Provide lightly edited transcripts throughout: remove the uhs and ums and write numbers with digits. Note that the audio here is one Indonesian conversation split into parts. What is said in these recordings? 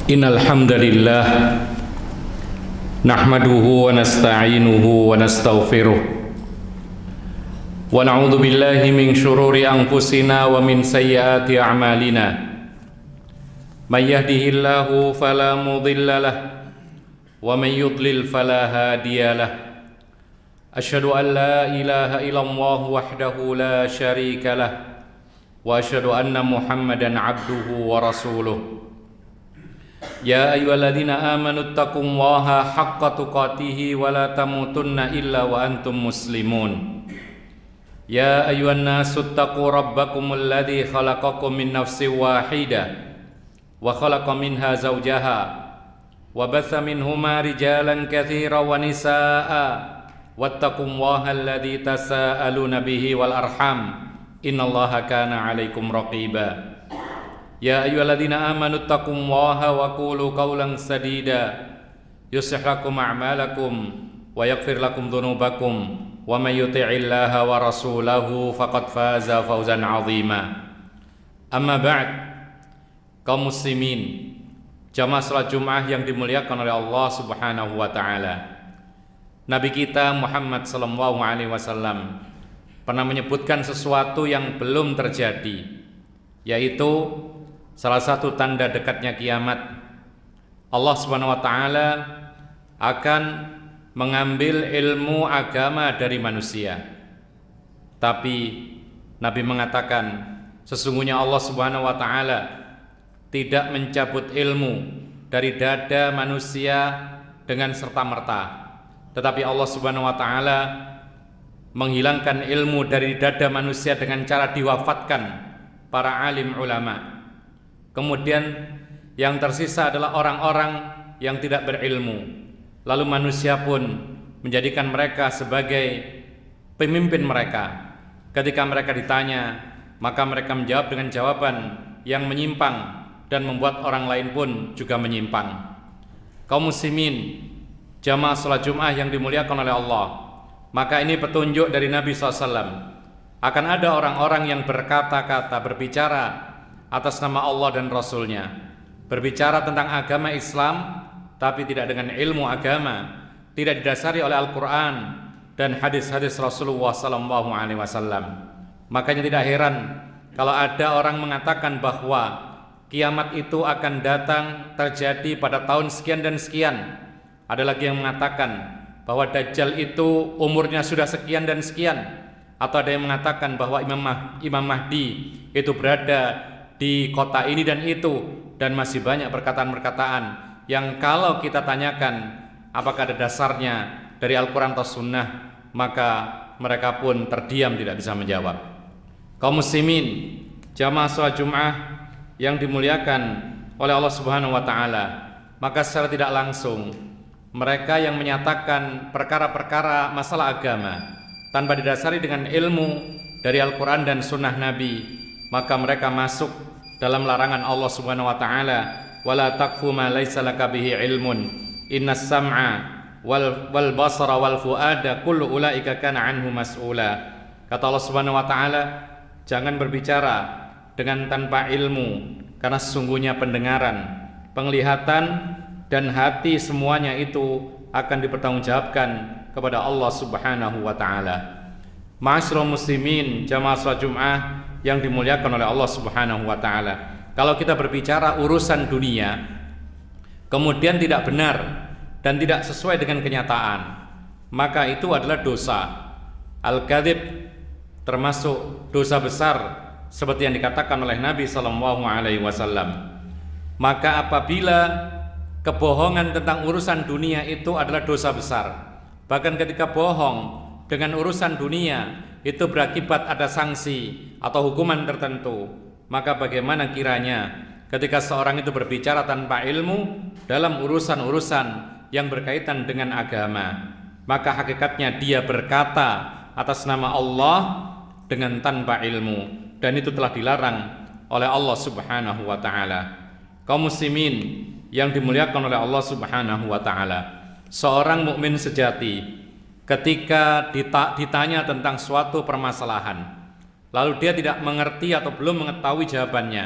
Innal hamdalillah nahmaduhu wa nasta'inuhu wa nastaghfiruh wa na'udzu billahi min shururi anfusina wa min sayyiati a'malina may yahdihillahu fala mudilla lahu wa may yudlil fala hadiya lahu asyhadu an la ilaha illallah wahdahu la syarika lahu wa asyhadu anna muhammadan abduhu wa rasuluh. Ya ayyuhalladzina amanu taqullaha haqqa tuqatih wa la tamutunna illa wa antum muslimun. Ya ayyuhan nasu taqu rabbakumul ladzi khalaqakum min nafsin wahidah wa khalaqa minha zawjaha wa batha minhuma rijalan katsiran wa nisaa'a wattaqullaha alladzi tasaaluna bihi wal arham innallaha kana 'alaikum raqiba. Ya ayyuhalladzina amanu taqullaha wa qulu qawlan sadida yuslih lakum a'malakum wa yaghfir lakum dhunubakum wa may yuti'illaha wa rasulahu faqad faza fawzan 'azima. Amma ba'd, kaum muslimin, jamaah salat Jumat yang dimuliakan oleh Allah Subhanahu wa taala. Nabi kita Muhammad sallallahu alaihi wasallam pernah menyebutkan sesuatu yang belum terjadi, yaitu salah satu tanda dekatnya kiamat, Allah Subhanahu wa taala akan mengambil ilmu agama dari manusia. Tapi Nabi mengatakan, sesungguhnya Allah Subhanahu wa taala tidak mencabut ilmu dari dada manusia dengan serta-merta, tetapi Allah Subhanahu wa taala menghilangkan ilmu dari dada manusia dengan cara diwafatkan para alim ulama. Kemudian yang tersisa adalah orang-orang yang tidak berilmu. Lalu manusia pun menjadikan mereka sebagai pemimpin mereka. Ketika mereka ditanya, maka mereka menjawab dengan jawaban yang menyimpang dan membuat orang lain pun juga menyimpang. Kaum muslimin, jamaah salat Jumat yang dimuliakan oleh Allah, maka ini petunjuk dari Nabi SAW. Akan ada orang-orang yang berkata-kata, berbicara atas nama Allah dan Rasulnya, berbicara tentang agama Islam, tapi tidak dengan ilmu agama, tidak didasari oleh Al-Quran dan hadis-hadis Rasulullah SAW. Makanya tidak heran kalau ada orang mengatakan bahwa kiamat itu akan datang terjadi pada tahun sekian dan sekian. Ada lagi yang mengatakan bahwa Dajjal itu umurnya sudah sekian dan sekian. Atau ada yang mengatakan bahwa Imam Mahdi itu berada di kota ini dan itu, dan masih banyak perkataan-perkataan yang kalau kita tanyakan apakah ada dasarnya dari Al-Quran atau Sunnah, maka mereka pun terdiam tidak bisa menjawab. Kaum muslimin, jamaah salat Jumat yang dimuliakan oleh Allah Subhanahu wa taala, maka secara tidak langsung mereka yang menyatakan perkara-perkara masalah agama tanpa didasari dengan ilmu dari Al-Quran dan Sunnah Nabi, maka mereka masuk dalam larangan Allah Subhanahu wa taala, wala taqfu ma laisa laka bihi ilmun innas sam'a wal basara wal fuada kullu ulaika kana anhu mas'ula. Kata Allah Subhanahu wa taala, jangan berbicara dengan tanpa ilmu, karena sesungguhnya pendengaran, penglihatan dan hati semuanya itu akan dipertanggungjawabkan kepada Allah Subhanahu wa taala. Ma'asyiral muslimin, jamaah salat Jumat yang dimuliakan oleh Allah Subhanahu wa taala. Kalau kita berbicara urusan dunia kemudian tidak benar dan tidak sesuai dengan kenyataan, maka itu adalah dosa. Al-kadzib termasuk dosa besar seperti yang dikatakan oleh Nabi sallallahu alaihi wasallam. Maka apabila kebohongan tentang urusan dunia itu adalah dosa besar, bahkan ketika bohong dengan urusan dunia itu berakibat ada sanksi atau hukuman tertentu, maka bagaimana kiranya ketika seorang itu berbicara tanpa ilmu dalam urusan-urusan yang berkaitan dengan agama, maka hakikatnya dia berkata atas nama Allah dengan tanpa ilmu, dan itu telah dilarang oleh Allah Subhanahu wa taala. Kaum muslimin yang dimuliakan oleh Allah Subhanahu wa taala, seorang mukmin sejati ketika ditanya tentang suatu permasalahan, lalu dia tidak mengerti atau belum mengetahui jawabannya,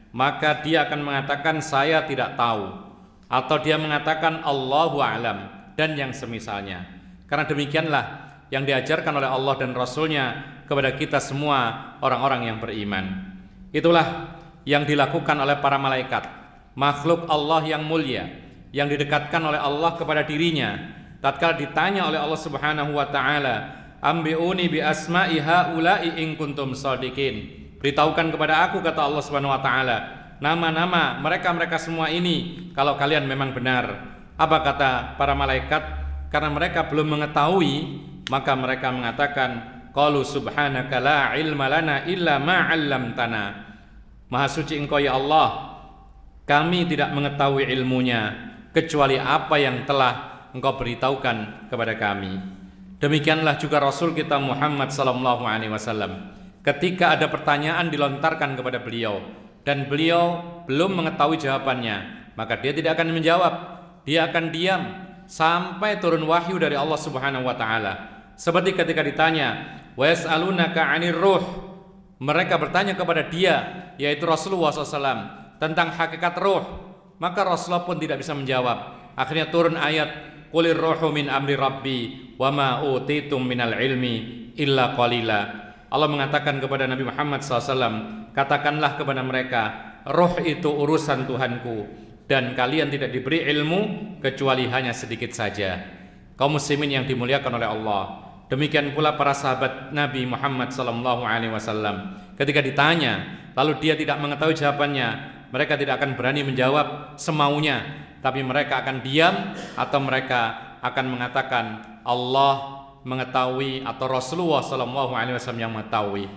maka dia akan mengatakan saya tidak tahu, atau dia mengatakan Allahu a'lam dan yang semisalnya. Karena demikianlah yang diajarkan oleh Allah dan Rasul-Nya kepada kita semua orang-orang yang beriman. Itulah yang dilakukan oleh para malaikat, makhluk Allah yang mulia, yang didekatkan oleh Allah kepada dirinya. Tatkala ditanya oleh Allah Subhanahu wa taala, "Ambiuni bi asma'i haula'i in kuntum shadiqin." Beritahukan kepada aku, kata Allah Subhanahu wa taala, nama-nama mereka-mereka semua ini kalau kalian memang benar. Apa kata para malaikat? Karena mereka belum mengetahui, maka mereka mengatakan, qalu subhanaka la ilma lana illa ma 'allamtana. Maha suci Engkau ya Allah, kami tidak mengetahui ilmunya kecuali apa yang telah Engkau beritahukan kepada kami. Demikianlah juga Rasul kita Muhammad sallallahu alaihi wasallam. Ketika ada pertanyaan dilontarkan kepada beliau dan beliau belum mengetahui jawabannya, maka dia tidak akan menjawab. Dia akan diam sampai turun wahyu dari Allah Subhanahu wa taala. Seperti ketika ditanya, "Wa yas'alunaka 'anir ruh." Mereka bertanya kepada dia, yaitu Rasulullah SAW, tentang hakikat ruh. Maka Rasulullah pun tidak bisa menjawab. Akhirnya turun ayat, "Qulir ruhu min amri rabbi wa ma utitum minal ilmi illa qalila." Allah mengatakan kepada Nabi Muhammad SAW, katakanlah kepada mereka, roh itu urusan Tuhanku dan kalian tidak diberi ilmu kecuali hanya sedikit saja. Kaum muslimin yang dimuliakan oleh Allah, demikian pula para sahabat Nabi Muhammad SAW, ketika ditanya lalu dia tidak mengetahui jawabannya, mereka tidak akan berani menjawab semaunya, tapi mereka akan diam atau mereka akan mengatakan Allah mengetahui atau Rasulullah SAW yang mengetahui.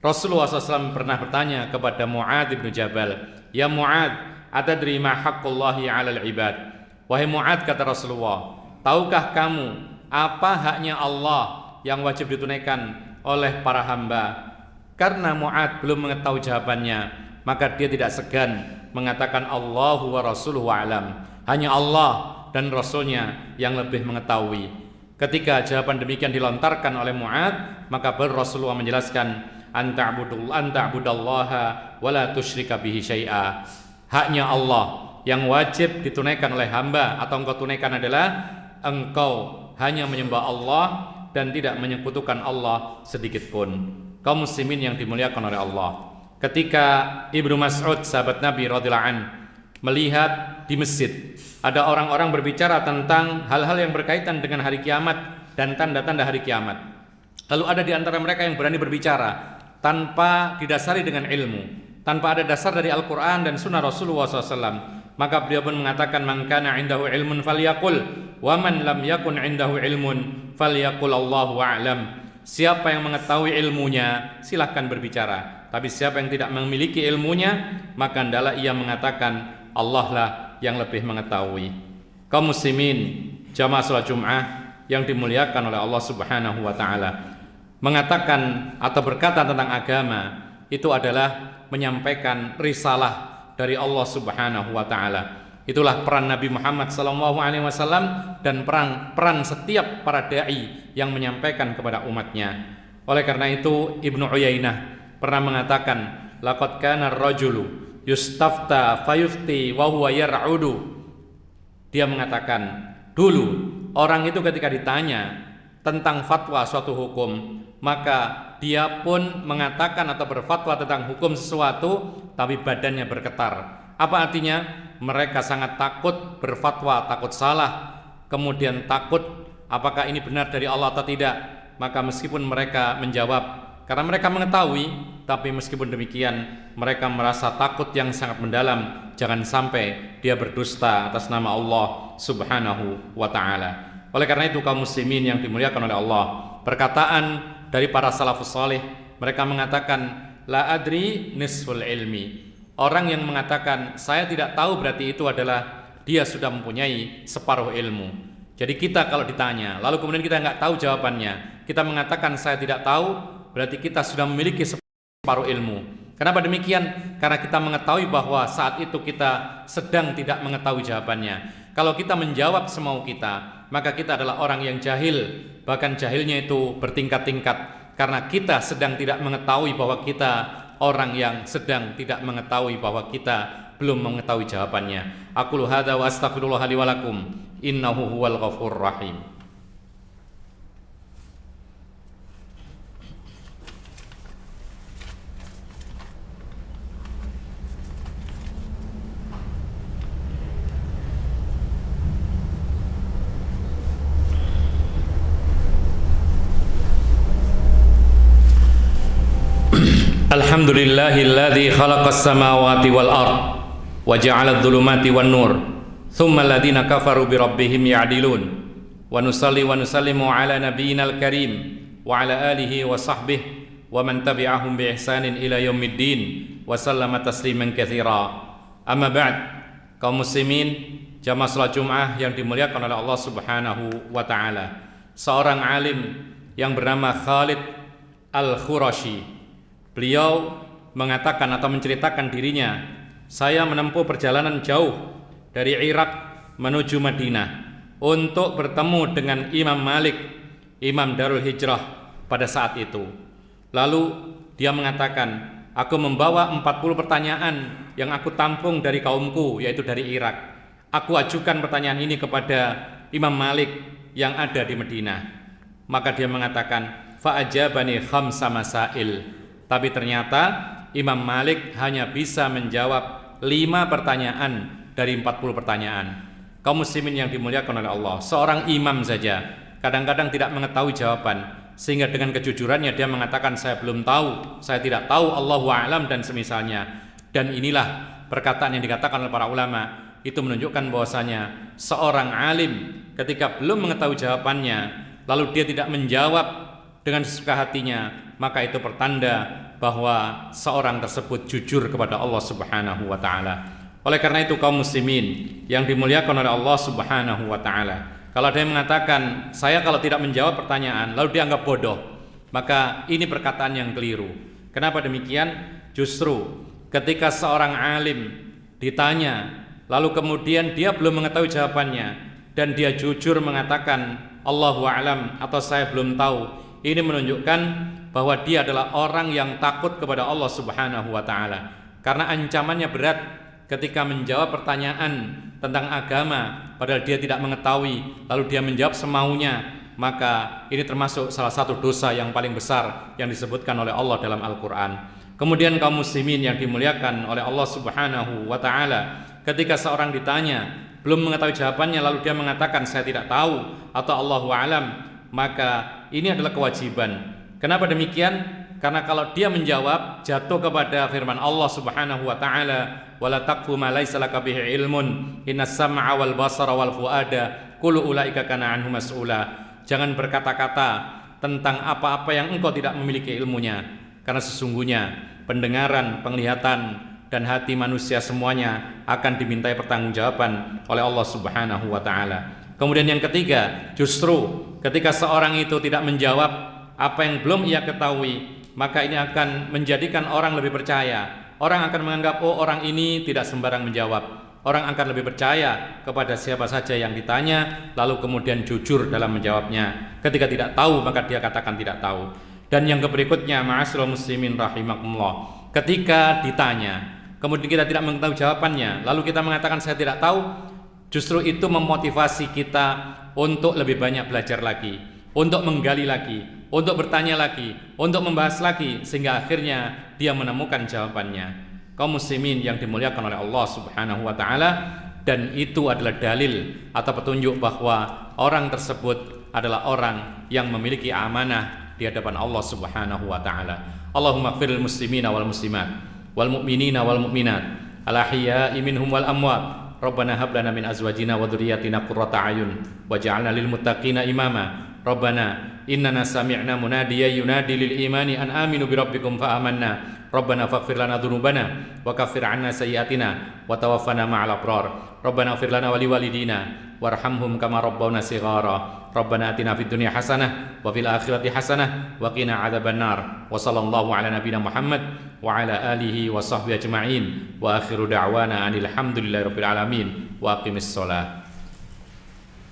Rasulullah SAW pernah bertanya kepada Mu'adz bin Jabal, "Ya Mu'adz, atadri ma haqqullahi 'alal ibad?" Wahai Mu'adz, kata Rasulullah, tahukah kamu apa haknya Allah yang wajib ditunaikan oleh para hamba? Karena Mu'adz belum mengetahui jawabannya, maka dia tidak segan mengatakan Allahu wa rasuluhu a'lam. Hanya Allah dan Rasulnya yang lebih mengetahui. Ketika jawaban demikian dilontarkan oleh Mu'adz, maka baru Rasulullah menjelaskan, anta'budallaha wa la tusyrika bihi syai'a. Haknya Allah yang wajib ditunaikan oleh hamba atau engkau tunaikan adalah engkau hanya menyembah Allah dan tidak menyekutukan Allah sedikit pun. Kaum muslimin yang dimuliakan oleh Allah, ketika Ibnu Mas'ud sahabat Nabi radhiyallahu an melihat di masjid ada orang-orang berbicara tentang hal-hal yang berkaitan dengan hari kiamat dan tanda-tanda hari kiamat, lalu ada di antara mereka yang berani berbicara tanpa didasari dengan ilmu, tanpa ada dasar dari Al-Quran dan Sunnah Rasulullah SAW, maka beliau pun mengatakan, man kana indahu ilmun falyaqul wa man lam yakun indahu ilmun falyaqul Allahu a'lam. Siapa yang mengetahui ilmunya silahkan berbicara, tapi siapa yang tidak memiliki ilmunya maka hendaklah ia mengatakan Allah lah yang lebih mengetahui. Kaum muslimin jamaah salat Jumat yang dimuliakan oleh Allah Subhanahu wa taala, mengatakan atau berkata tentang agama itu adalah menyampaikan risalah dari Allah Subhanahu wa taala. Itulah peran Nabi Muhammad SAW dan peran setiap para dai yang menyampaikan kepada umatnya. Oleh karena itu Ibnu Uyainah pernah mengatakan, laqad kana ar-rajulu yustafta fayufti wa huwa yar'udu. Dia mengatakan, dulu orang itu ketika ditanya tentang fatwa suatu hukum, maka dia pun mengatakan atau berfatwa tentang hukum sesuatu tapi badannya bergetar. Apa artinya? Mereka sangat takut berfatwa, takut salah, kemudian takut apakah ini benar dari Allah atau tidak. Maka meskipun mereka menjawab karena mereka mengetahui, tapi meskipun demikian mereka merasa takut yang sangat mendalam, jangan sampai dia berdusta atas nama Allah Subhanahu wa ta'ala. Oleh karena itu kaum muslimin yang dimuliakan oleh Allah, perkataan dari para salafus salih, mereka mengatakan la adri nisful ilmi. Orang yang mengatakan saya tidak tahu berarti itu adalah dia sudah mempunyai separuh ilmu. Jadi kita kalau ditanya lalu kemudian kita nggak tahu jawabannya, kita mengatakan saya tidak tahu, berarti kita sudah memiliki separuh ilmu. Kenapa demikian? Karena kita mengetahui bahwa saat itu kita sedang tidak mengetahui jawabannya. Kalau kita menjawab semau kita, maka kita adalah orang yang jahil. Bahkan jahilnya itu bertingkat-tingkat, karena kita sedang tidak mengetahui bahwa kita orang yang sedang tidak mengetahui bahwa kita belum mengetahui jawabannya. Aqulu hadza wa astaghfirullah li wa lakum innahu huwal ghafurur rahim. Alhamdulillahilladzi khalaqas samawati wal ard wa ja'alad dhulumati wan nur thumma alladhina kafaru bi rabbihim ya'dilun wa nusalli wa nusallimu ala nabiyyinal karim wa ala alihi wa sahbihi wa man tabi'ahum bi ihsanin ila yaumiddin wa sallama tasliman katsira. Amma ba'd, kaum muslimin jamaah salat Jumat yang dimuliakan oleh Allah Subhanahu wa taala. Seorang alim yang bernama Khalid Al-Khurashi, beliau mengatakan atau menceritakan dirinya, saya menempuh perjalanan jauh dari Irak menuju Madinah untuk bertemu dengan Imam Malik, Imam Darul Hijrah pada saat itu. Lalu dia mengatakan, aku membawa 40 pertanyaan yang aku tampung dari kaumku, yaitu dari Irak. Aku ajukan pertanyaan ini kepada Imam Malik yang ada di Madinah. Maka dia mengatakan, fa'ajabani khamsa masail. Tapi ternyata Imam Malik hanya bisa menjawab 5 pertanyaan dari 40 pertanyaan. Kaum muslimin yang dimuliakan oleh Allah, seorang imam saja kadang-kadang tidak mengetahui jawaban, sehingga dengan kejujurannya dia mengatakan, saya belum tahu, saya tidak tahu, Allahu a'lam dan semisalnya. Dan inilah perkataan yang dikatakan oleh para ulama, itu menunjukkan bahwasanya seorang alim ketika belum mengetahui jawabannya lalu dia tidak menjawab dengan sesuka hatinya, maka itu pertanda bahwa seorang tersebut jujur kepada Allah Subhanahu wa taala. Oleh karena itu kaum muslimin yang dimuliakan oleh Allah Subhanahu wa taala, kalau ada yang mengatakan saya kalau tidak menjawab pertanyaan lalu dianggap bodoh, maka ini perkataan yang keliru. Kenapa demikian? Justru ketika seorang alim ditanya lalu kemudian dia belum mengetahui jawabannya dan dia jujur mengatakan Allahu a'lam atau saya belum tahu, ini menunjukkan bahwa dia adalah orang yang takut kepada Allah Subhanahu wa taala. Karena ancamannya berat ketika menjawab pertanyaan tentang agama padahal dia tidak mengetahui lalu dia menjawab semaunya, maka ini termasuk salah satu dosa yang paling besar yang disebutkan oleh Allah dalam Al-Qur'an. Kemudian kaum muslimin yang dimuliakan oleh Allah Subhanahu wa taala, ketika seorang ditanya belum mengetahui jawabannya lalu dia mengatakan saya tidak tahu atau Allahu a'lam, maka ini adalah kewajiban. Kenapa demikian? Karena kalau dia menjawab jatuh kepada firman Allah Subhanahu wa taala, wala taqfu ma laysa laka bihi ilmun innas sam'a wal basara wal fuada kullu ulaika kana anhu mas'ula. Jangan berkata-kata tentang apa-apa yang engkau tidak memiliki ilmunya, karena sesungguhnya pendengaran, penglihatan dan hati manusia semuanya akan dimintai pertanggungjawaban oleh Allah Subhanahu wa taala. Kemudian yang ketiga, justru ketika seorang itu tidak menjawab apa yang belum ia ketahui, maka ini akan menjadikan orang lebih percaya. Orang akan menganggap, oh orang ini tidak sembarang menjawab. Orang akan lebih percaya kepada siapa saja yang ditanya, lalu kemudian jujur dalam menjawabnya. Ketika tidak tahu, maka dia katakan tidak tahu. Dan yang berikutnya, ma'asyiral muslimin rahimakumullah, ketika ditanya kemudian kita tidak mengetahui jawabannya lalu kita mengatakan saya tidak tahu, justru itu memotivasi kita untuk lebih banyak belajar lagi, untuk menggali lagi, untuk bertanya lagi, untuk membahas lagi, sehingga akhirnya dia menemukan jawabannya. Kaum muslimin yang dimuliakan oleh Allah Subhanahu wa taala, dan itu adalah dalil atau petunjuk bahwa orang tersebut adalah orang yang memiliki amanah di hadapan Allah Subhanahu wa taala. Allahumma ighfiril muslimina wal muslimat wal mu'minina wal mu'minat al ahya'i minhum wal amwat. Rabbana hab lana min azwajina wa dhurriyyatina qurrata a'yun waj'alna lil muttaqina imama. Rabbana innana sami'na munadiyan yunadi lil imani an aminu bi rabbikum fa amanna. Rabbana faghfir lana dhunubana wa kaffir 'anna sayyi'atina wa tawaffana ma'al abrar. Rabbana ighfir lana wa liwalidina warhamhum kama rabbawna shighara. Rabbana atina fid dunya hasanah wa fil akhirati hasanah wa qina 'adzabannar. Wa sallallahu ala nabiyyina Muhammad wa ala alihi wa sahbihi ajma'in wa akhiru da'wana anil hamdulillahi rabbil alamin wa aqimis shalah.